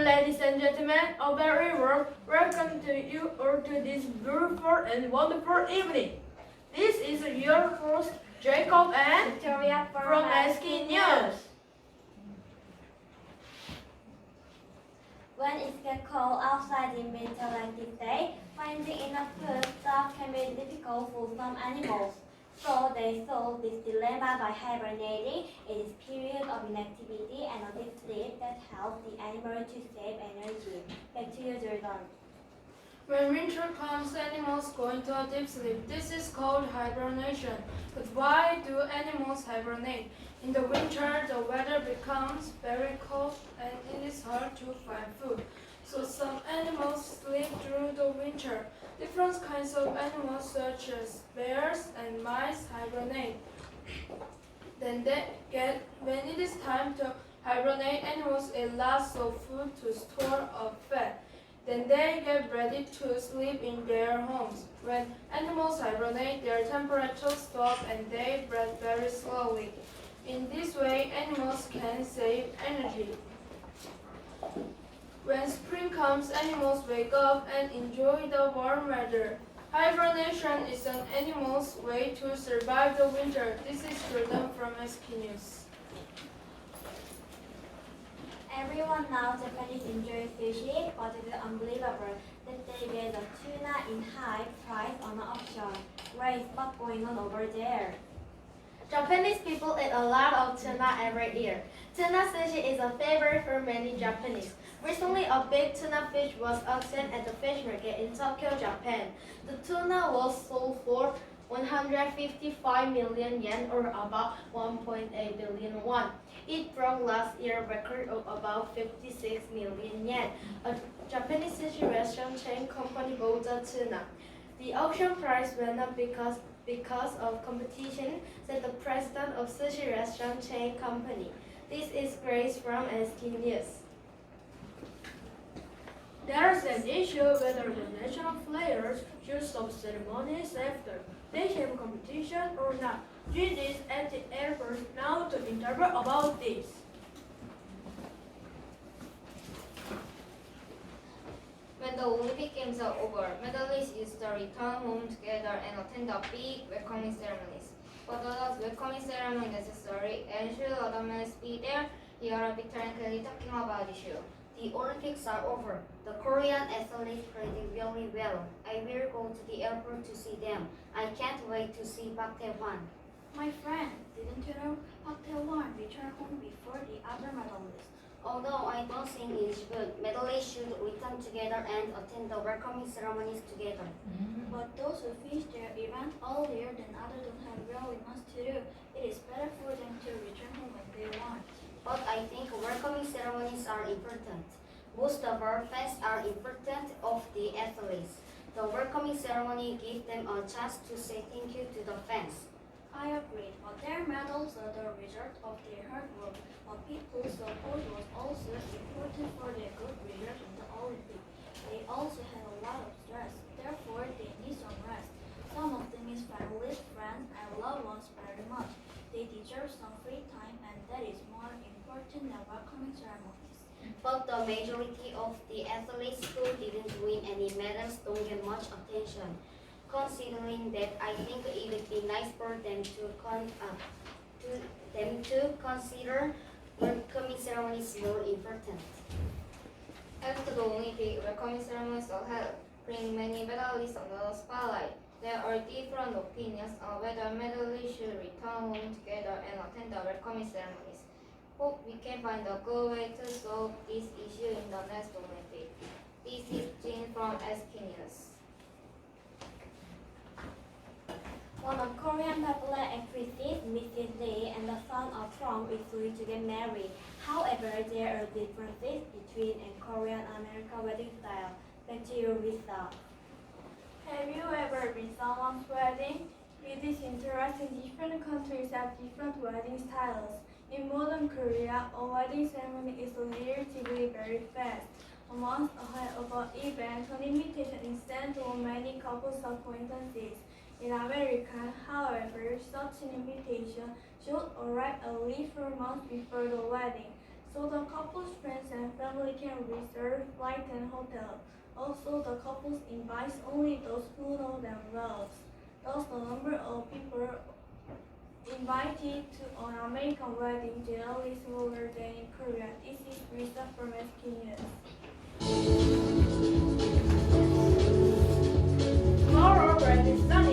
ladies and gentlemen, a very warm welcome to you all to this beautiful and wonderful evening. This is your host, Jacob and Victoria from SK News. When it gets cold outside in winter like this day, finding enough food stuff can be difficult for some animals. So they solve this dilemma by hibernating. It is period of inactivity and a deep sleep that helps the animal to save energy. Back to you, Jordan. When winter comes, animals go into a deep sleep. This is called hibernation. But why do animals hibernate? In the winter, the weather becomes very cold and it is hard to find food. So some animals sleep through the winter. Different kinds of animals such as bears and mice hibernate. When it is time to hibernate, animals eat lots of food to store up fat. Then they get ready to sleep in their homes. When animals hibernate, their temperatures drop and they breathe very slowly. In this way, animals can save energy. When spring comes, animals wake up and enjoy the warm weather. Hibernation is an animal's way to survive the winter. This is Jordan from SK News. Everyone knows Japanese enjoy sushi, but it is unbelievable that they get the tuna in high price on auction. What is what's going on over there? Japanese people eat a lot of tuna every year. Tuna sushi is a favorite for many Japanese. Recently, a big tuna fish was auctioned at the fish market in Tokyo, Japan. The tuna was sold for 155 million yen or about 1.8 billion won. It broke last year's record of about 56 million yen. A Japanese sushi restaurant chain company bought the tuna. The auction price went up because of competition, said the president of sushi restaurant chain company. This is Grace from SK News. There's an issue whether the national players should stop ceremonies after they have competition or not. Jin is at the airport now to interview about this. When the Olympic Games are over, medalists used to return home together and attend the big welcoming ceremonies. But does welcoming ceremony necessary and should other men be there? Here are Victor and Kelly talking about the issue. The Olympics are over. The Korean athletes played really well. I will go to the airport to see them. I can't wait to see Park Tae-hwan. My friend, didn't you know Park Tae-hwan returned home before the other medalists? Although I don't think it's good, medalists should return together and attend the welcoming ceremonies together. But those who finished their event earlier than others don't have really much to do. It is better for them to return home when they want. But I think welcoming ceremonies are important. Most of our fans are important of the athletes. The welcoming ceremony gives them a chance to say thank you to the fans. I agree, but their medals are the result of their hard work. But people's support was also important for their good result in the Olympics. They also had a lot of stress, therefore they need some rest. Some of them is families, friends, and loved ones very much. They deserve some free time, and that is more important than welcoming ceremonies. But the majority of the athletes who didn't win any medals don't get much attention. Considering that, I think it would be nice for them to consider welcoming ceremonies more important. After the Olympic, welcoming ceremonies are held, bringing many medalists under the spotlight. There are different opinions on whether medalists should return home together and attend the welcoming ceremonies. Hope we can find a good way to solve this issue in the next Olympic. This is Jin from SK News. One of Korean popular actresses, Mrs. Lee, and the son of Trump is soon to get married. However, there are differences between a Korean and American wedding style. Back to you, Lisa. Have you ever been someone's wedding? It is interesting. Different countries have different wedding styles. In modern Korea, a wedding ceremony is relatively very fast. A month ahead of an event, an invitation is sent to many couples' acquaintances. In America, however, such an invitation should arrive at least 4 months before the wedding. So the couple's friends and family can reserve flight and hotel. Also, the couples invites only those who know them well. Thus, the number of people invited to an American wedding generally smaller than in Korea. This is research from SK Tomorrow, rainy sun